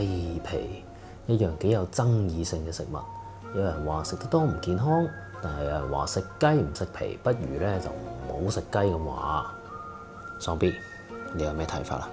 雞皮，一樣幾有爭議性嘅食物。有人話食得多唔健康，但係有人話食雞唔食皮，不如咧就唔好食雞咁話。喪 B，你有咩睇法啊？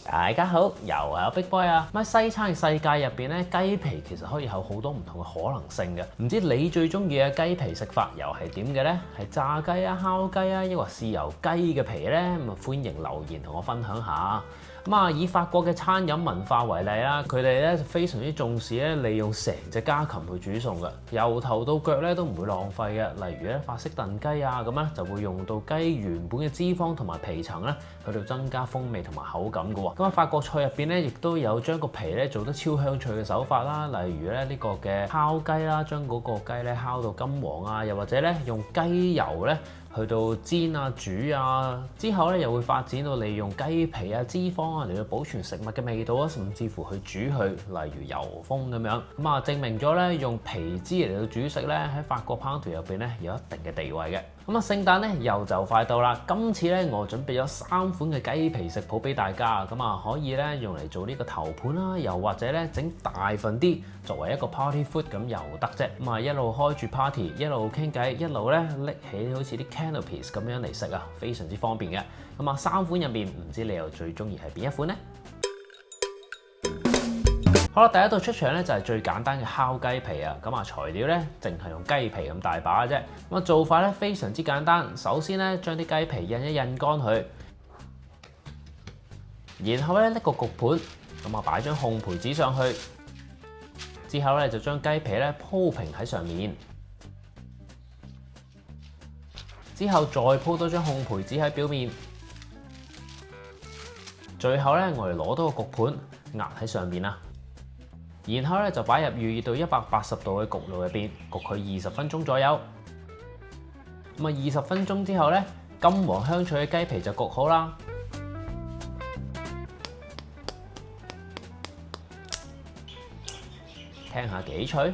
大家好，又係我 Big Boy 啊！喺西餐嘅世界入邊咧，雞皮其實可以有好多唔同嘅可能性嘅。唔知你最中意嘅雞皮食法又係點嘅呢？係炸雞啊、烤雞啊，抑或豉油雞嘅皮呢？咁啊，歡迎留言同我分享下。咁啊，以法國嘅餐飲文化為例啦，佢哋咧非常之重視咧利用成隻家禽去煮餸嘅，由頭到腳咧都唔會浪費嘅。例如咧法式燉雞啊，咁咧就會用到雞原本嘅脂肪同埋皮層咧，去到增加風味同埋口感嘅喎。咁啊，法國菜入邊咧亦都有將個皮咧做得超香脆嘅手法啦，例如咧呢個嘅烤雞啦，將嗰個雞咧烤到金黃啊，又或者咧用雞油咧去到煎啊、煮啊，之後咧又會發展到利用雞皮啊、脂肪啊嚟到保存食物嘅味道啊，甚至乎去煮佢，例如油封咁樣。咁啊，證明咗咧用皮脂嚟到煮食咧喺法國烹調入邊咧有一定嘅地位嘅。咁啊，聖誕咧又就快到啦，今次咧我準備咗3款嘅雞皮食譜俾大家，咁啊可以咧用嚟做呢個頭盤啦，又或者咧整大份啲作為一個 party food 咁又得啫。咁啊一路開住 party，一路傾偈，一路咧拎起好似啲 canapes 咁樣嚟食啊，非常之方便嘅。咁啊3款入面，唔知你又最中意係邊一款呢？好啦，第一道出場咧就係最簡單嘅烤雞皮啊！咁啊材料咧淨係用雞皮咁大把嘅啫。咁啊做法咧非常之簡單，首先咧將啲雞皮印一印乾佢，然後咧拎個焗盤，咁啊擺張烘焙紙上去，之後咧就將雞皮咧鋪平喺上面，之後再鋪多張烘焙紙喺表面，最後咧我哋攞多個焗盤壓喺上面啦。然後咧就擺入預熱到180度嘅焗爐入邊，焗佢20分鐘左右。咁啊20分鐘之後咧，金黃香脆嘅雞皮就焗好啦。聽下幾脆。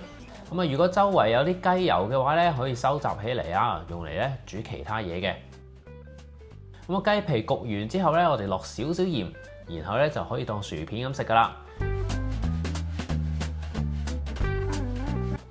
咁啊，如果周圍有啲雞油嘅話咧，可以收集起嚟啊，用嚟咧煮其他嘢嘅。咁啊雞皮焗完之後咧，我哋落少少鹽，然後咧就可以當薯片咁食噶啦。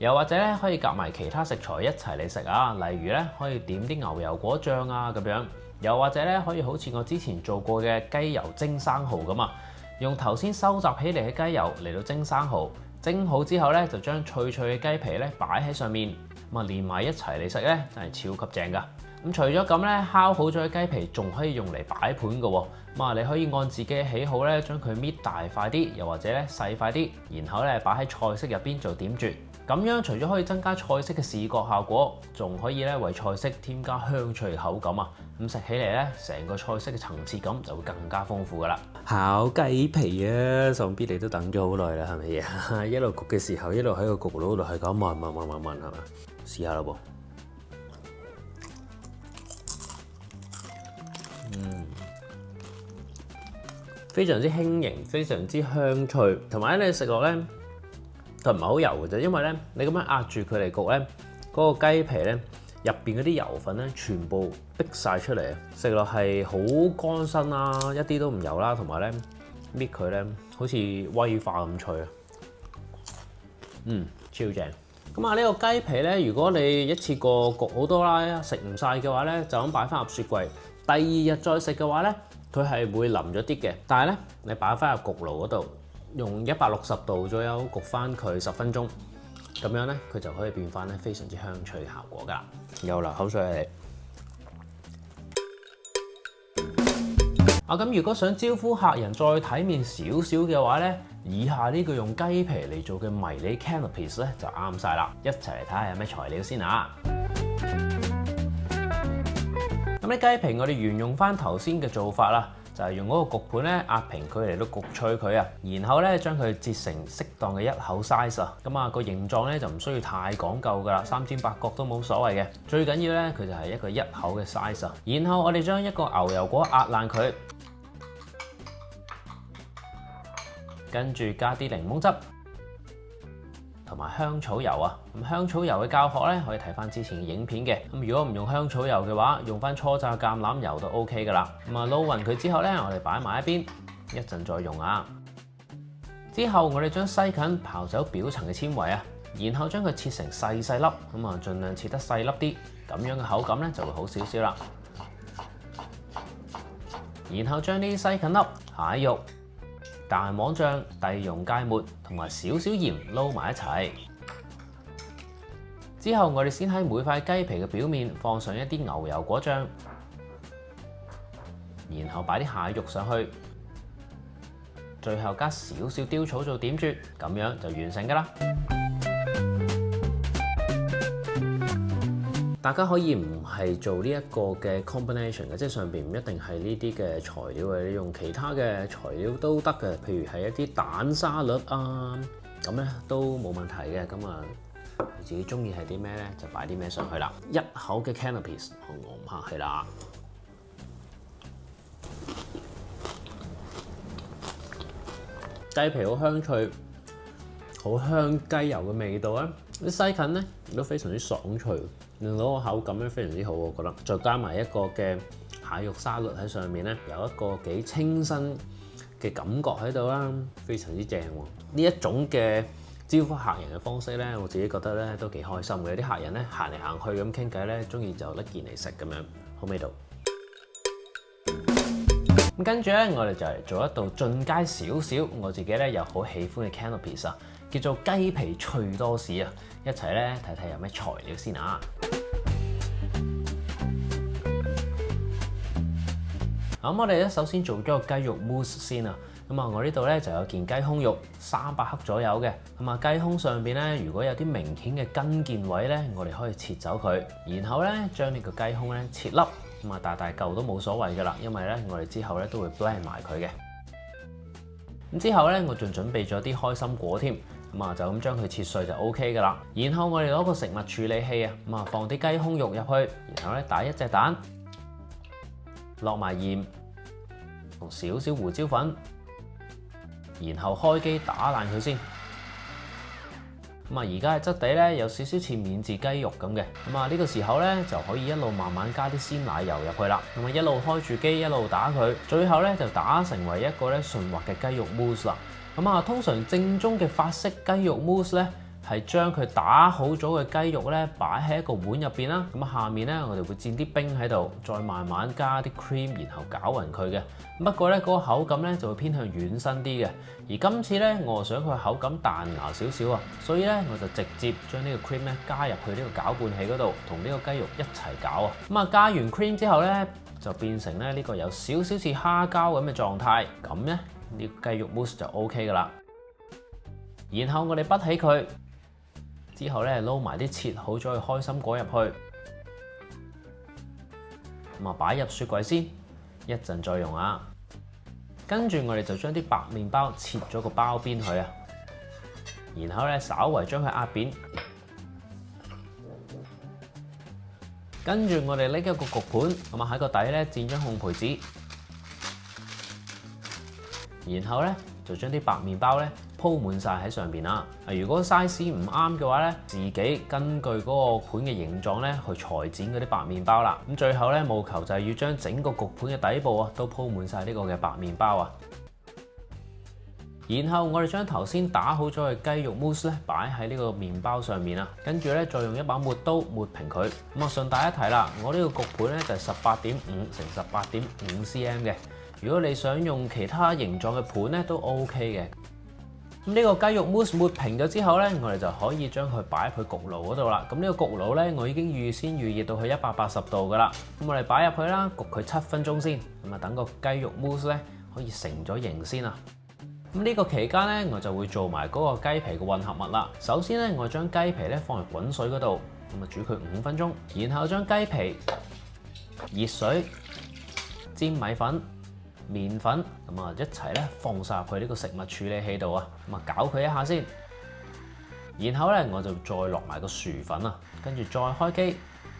又或者咧可以夾埋其他食材一齊嚟食啊，例如咧可以點啲牛油果醬啊咁樣，又或者咧可以好似我之前做過嘅雞油蒸生蠔咁啊，用頭先收集起嚟嘅雞油嚟到蒸生蠔，蒸好之後咧就將脆脆嘅雞皮咧擺喺上面，咁啊連埋一齊嚟食咧真係超級正噶。咁除咗咁咧，烤好咗嘅雞皮仲可以用嚟擺盤嘅喎，咁啊你可以按自己嘅喜好咧將佢搣大塊啲，又或者咧細塊啲，然後咧擺喺菜式入邊做點綴。咁樣除咗可以增加菜式嘅視覺效果，仲可以咧為菜式添加香脆口感啊！咁食起嚟咧，成個菜式嘅層次感就會更加豐富噶啦。烤雞皮啊，喪 B 你都等咗好耐啦，係咪啊？一路焗嘅時候，一路喺個焗爐度係咁聞係嘛？試下啦噃。非常之輕盈，非常之香脆，同埋咧你食落咧，佢唔係好油嘅啫，因為咧你咁樣壓住佢嚟焗咧，嗰個雞皮咧入邊嗰啲油分咧全部逼晒出嚟啊！食落係好乾身啦，一啲都唔油啦，同埋咧搣佢咧好似威化咁脆啊！超正！咁啊呢個雞皮咧，如果你一次過焗好多啦，食唔晒嘅話咧，就咁擺翻入雪櫃，第2日再食嘅話咧，佢係會腍咗啲嘅，但係咧你擺翻入焗爐嗰度，用160度左右焗翻佢10分鐘，咁樣咧佢就可以變翻咧非常之香脆嘅效果㗎啦。又流口水嚟。咁如果想招呼客人再體面少少嘅話咧，以下呢個用雞皮嚟做嘅迷你 canapes 咧就啱晒啦。一齊嚟睇下有咩材料先啊！咁啲雞皮我哋沿用翻頭先嘅做法啦。就係用嗰個焗盤咧壓平佢嚟到焗脆佢啊，然後咧將佢切成適當嘅1口 size 啊，咁啊個形狀咧就唔需要太講究噶啦，三尖八角都冇所謂嘅，最緊要咧佢就係一個1口嘅 size 啊。然後我哋將一個牛油果壓爛佢，跟住加啲檸檬汁同埋香草油啊。咁香草油嘅教學咧，可以睇翻之前嘅影片嘅。咁如果唔用香草油嘅話，用翻初榨橄欖油都 OK 噶啦。咁啊撈勻佢之後咧，我哋擺埋一邊，一陣再用啊。之後我哋將西芹刨走表層嘅纖維啊，然後將佢切成細粒，咁啊盡量切得細粒啲，咁樣嘅口感咧就會好少少啦。然後將啲西芹粒、蟹肉、蛋黃醬、低溶芥末同埋少少鹽撈埋一齊。之後我哋先喺每塊雞皮嘅表面放上一啲牛油果醬，然後擺啲蟹肉上去，最後加少少雕草做點綴，咁樣就完成㗎啦。大家可以唔係做呢一個嘅 combination 嘅，即係上邊唔一定係呢啲嘅材料嘅，你用其他嘅材料都得嘅，譬如係一啲蛋沙律啊，咁咧都冇問題嘅。咁啊，你自己中意係啲咩咧，就擺啲咩上去啦。一口嘅 canapes， 我唔客氣啦。雞皮好香脆，好香雞油嘅味道啊！啲西芹咧亦都非常之爽脆。令到個口感咧非常之好，我覺得。再加埋一個嘅蟹肉沙律喺上面咧，有一個幾清新嘅感覺喺度啦，非常之正喎。呢一種嘅招呼客人嘅方式咧，我自己覺得咧都幾開心嘅。有啲客人咧行嚟行去咁傾偈咧，中意就拎件嚟食咁樣，好味道。咁跟住咧，我哋就嚟做一道進階少少，我自己咧又好喜歡嘅 canapes 啊，叫做雞皮脆多士啊！一齊咧睇睇有咩材料先啊！咁我哋咧首先做咗個雞肉 mousse 先啊。咁啊，我呢度咧就有件雞胸肉300克左右嘅。咁啊，雞胸上邊咧如果有啲明顯嘅筋腱位咧，我哋可以切走佢，然後咧將呢個雞胸咧切粒，咁啊大嚿都冇所謂噶啦，因為咧我哋之後咧都會 blend 埋佢嘅。咁之後咧我仲準備咗啲開心果添。咁啊，就咁將佢切碎就 OK 噶啦。然後我哋攞個食物處理器啊，咁啊放啲雞胸肉入去，然後咧打一隻蛋，落埋鹽同少少胡椒粉，然後開機打爛佢先。咁啊，而家嘅質地咧有少少似免治雞肉咁嘅。咁啊，呢個時候咧就可以一路慢慢加啲鮮奶油入去啦。咁啊，一路開住機一路打佢，最後咧就打成為一個咧順滑嘅雞肉 mousse 啦。咁啊，通常正宗嘅法式雞肉 mousse 咧，係將佢打好咗嘅雞肉咧擺喺一個碗入邊啦。咁啊，下面咧我哋會墊啲冰喺度，再慢慢加啲 cream，然後攪勻佢嘅。不過咧嗰個口感咧就會偏向軟身啲嘅。而今次咧我想佢口感彈牙少少啊，所以咧我就直接將呢個 cream 咧加入去呢個攪拌器嗰度，同呢個雞肉一齊攪啊。咁啊，加完 cream 之後咧，就變成咧呢個有少少似蝦膠咁嘅狀態，咁咧。呢個雞肉 mousse 就 OK 噶啦，然後我哋滗起佢，之後咧撈埋啲切好咗嘅開心果入去，咁啊擺入雪櫃先，一陣再用啊。跟住我哋就將啲白麵包切咗個包邊佢啊，然後咧稍為將佢壓扁，跟住我哋拎一個焗盤，咁啊喺個底咧墊張烘焙紙。然後咧就將啲白麵包咧鋪滿晒喺上邊啦。如果 size 唔啱嘅話咧，自己根據嗰個盤嘅形狀咧去裁剪嗰啲白麵包啦。咁最後咧務求就係要將整個焗盤嘅底部啊都鋪滿晒呢個嘅白麵包啊。然後我哋將頭先打好咗嘅雞肉 mousse 咧擺喺呢個麵包上面啊，跟住咧再用一把抹刀抹平佢。咁啊順帶一提啦，我呢個焗盤咧就係18.5乘18.5 cm 嘅。如果你想用其他形狀嘅盤咧，都 OK 嘅。咁呢個雞肉 mousse 抹平咗之後咧，我哋就可以將佢擺入去焗爐嗰度啦。咁呢個焗爐咧，我已經預先預熱到去180度噶啦。咁我哋擺入去啦，焗佢7分鐘先。咁啊，等個雞肉 mousse 咧可以成咗型先啊。咁呢個期間咧，我就會做埋嗰個雞皮嘅混合物啦。首先咧，我將雞皮咧放入滾水嗰度，咁啊煮佢5分鐘，然後將雞皮、熱水、煎米粉、麵粉咁啊一齊咧放晒入去呢個食物處理器度啊，咁啊攪佢一下先，然後咧我就再落埋個薯粉啊，跟住再開機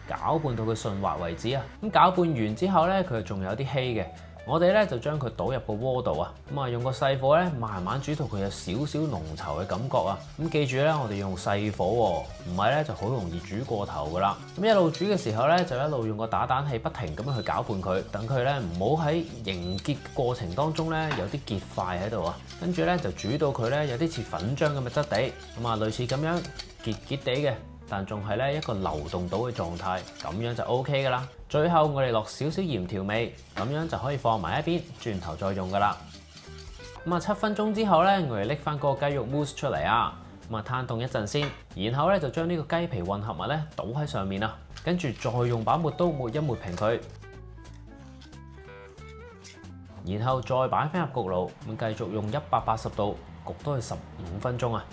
攪拌到佢順滑為止啊。咁攪拌完之後咧，佢仲有啲稀嘅，我哋咧就將佢倒入個鍋度啊，咁啊用個細火咧慢慢煮到佢有少少濃稠嘅感覺啊。咁記住咧，我哋用細火喎，唔係咧就好容易煮過頭噶啦。咁一路煮嘅時候咧，就一路用個打蛋器不停咁樣去攪拌佢，等佢咧唔好喺凝結過程當中咧有啲結塊喺度啊。跟住咧就煮到佢咧有啲似粉漿咁嘅質地，咁啊類似咁樣結結地嘅，但仲係咧一個流動到嘅狀態，咁樣就 OK 噶啦。最後我哋落少少鹽調味，咁樣就可以放埋一邊，轉頭再用噶啦。咁啊7分鐘之後咧，我哋拎翻嗰個雞肉 mousse 出嚟啊，咁啊攤凍一陣先，然後咧就將呢個雞皮混合物咧倒喺上面啊，跟住再用把抹刀抹一抹平佢，然後再擺翻入焗爐，咁繼續用180度焗多佢15分鐘啊。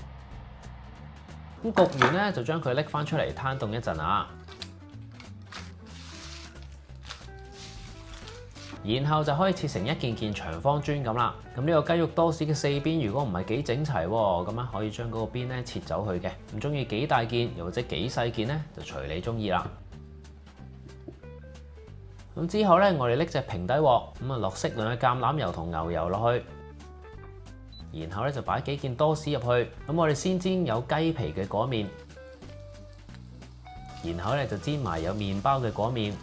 咁焗完咧就將佢拎翻出嚟攤凍一陣啊。然後就可以切成一件件長方磚咁啦。咁呢個雞肉多士嘅四邊如果唔係幾整齊喎，咁啊可以將嗰個邊咧切走佢嘅。唔中意幾大件又或者幾細件咧，就隨你中意啦。咁之後咧，我哋拎隻平底鑊，咁啊落適量嘅橄欖油同牛油落去，然後咧就擺幾件多士入去。咁我哋先煎有雞皮嘅嗰面，然後咧就煎埋有麵包嘅嗰面。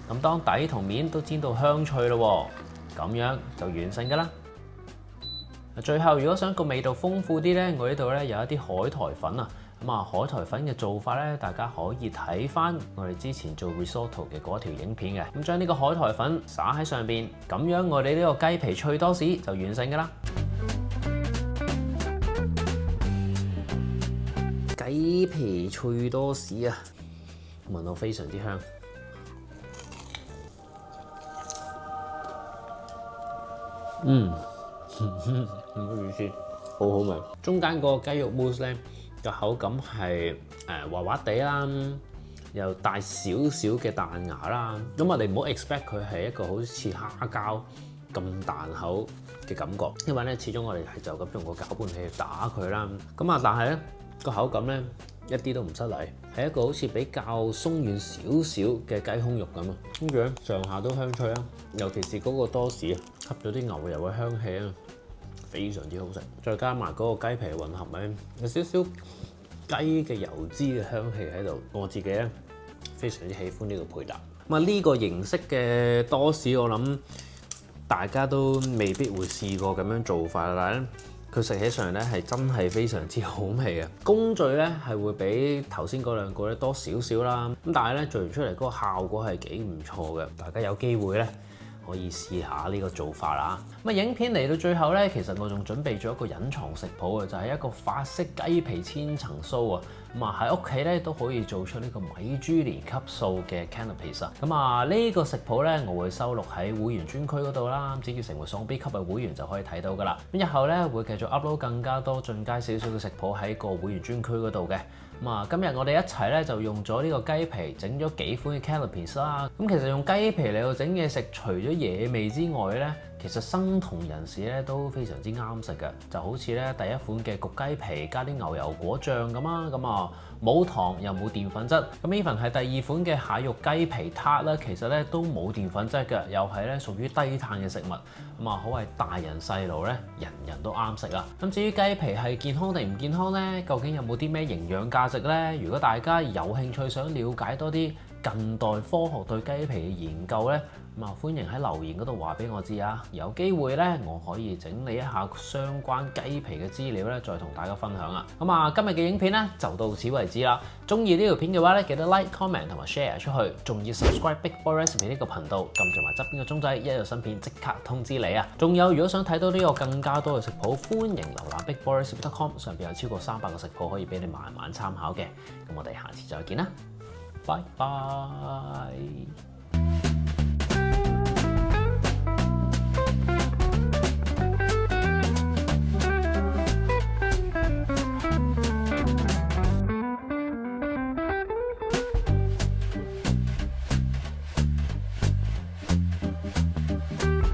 咁當底同面都煎到香脆咯，咁樣就完成㗎啦。最後如果想個味道豐富啲咧，我呢度咧有一啲海苔粉啊。咁啊，海苔粉嘅做法咧，大家可以睇翻我哋之前做 risotto 嘅嗰條影片嘅。咁將呢個海苔粉灑喺上邊，咁樣我哋呢個雞皮脆多士就完成㗎啦。雞皮脆多士啊，聞到非常之香。唔好意思，好好味。中間個雞肉 mousse 咧個口感係滑滑地啦，又帶少少嘅彈牙啦。咁我哋唔好 expect 佢係一個好似蝦膠咁彈口嘅感覺，因為咧始終我哋係就咁用個攪拌器去打佢啦。咁啊，但係咧個口感咧一啲都唔失禮，係一個好似比較鬆軟少少嘅雞胸肉咁啊。跟住咧上下都香脆啊，尤其是嗰個多士啊，吸咗啲牛油嘅香氣啊，非常之好食。再加埋嗰個雞皮混合咧，有少少雞嘅油脂嘅香氣喺度。我自己咧非常之喜歡呢個配搭。咁啊呢個形式嘅多士，我諗大家都未必會試過咁樣做法，但係咧佢食起上嚟咧係真係非常之好味嘅。工序咧係會比頭先嗰兩個咧多少少啦，咁但係咧做完出嚟嗰個效果係幾唔錯嘅。大家有機會咧可以試下呢個做法啦。咁啊影片嚟到最後咧，其實我仲準備咗一個隱藏食譜嘅，就係一個法式雞皮千層酥啊。咁啊喺屋企咧都可以做出呢個米芝蓮級數嘅 canapes 啊。咁啊呢個食譜咧我會收錄喺會員專區嗰度啦，只要成為喪 B 級嘅會員就可以睇到噶啦。咁日後咧會繼續 upload 更加多進階少少嘅食譜喺個會員專區嗰度嘅。咁啊今日我哋一齊咧就用咗呢個雞皮整咗幾款嘅 canapes 啦。咁其實用雞皮嚟到整嘢食，除咗野味之外咧，其實生酮人士咧都非常之啱食嘅，就好似咧第一款嘅焗雞皮加啲牛油果醬咁啊，咁啊冇糖又冇澱粉質。咁 even 係第二款嘅蟹肉雞皮撻啦，其實咧都冇澱粉質嘅，又係咧屬於低碳嘅食物。咁啊，可謂大人細路咧人人都啱食啊。咁至於雞皮係健康定唔健康咧？究竟有冇啲咩營養價值咧？如果大家有興趣想了解多啲近代科學對雞皮嘅研究咧，咁啊歡迎喺留言嗰度話俾我知啊！有機會咧，我可以整理一下相關雞皮嘅資料咧，再同大家分享啊！咁啊，今日嘅影片咧就到此為止啦。中意呢條片嘅話咧，記得 like、comment 同埋 share 出去，仲要 subscribe Big Boy Recipe 呢個頻道，撳住埋側邊嘅鐘仔，一有新片即刻通知你啊！仲有，如果想睇到呢個更加多嘅食譜，歡迎瀏覽 BigBoyRecipe.com， 上邊有超過300個食譜可以俾你慢慢參考嘅。咁我哋下次再見啦，拜拜。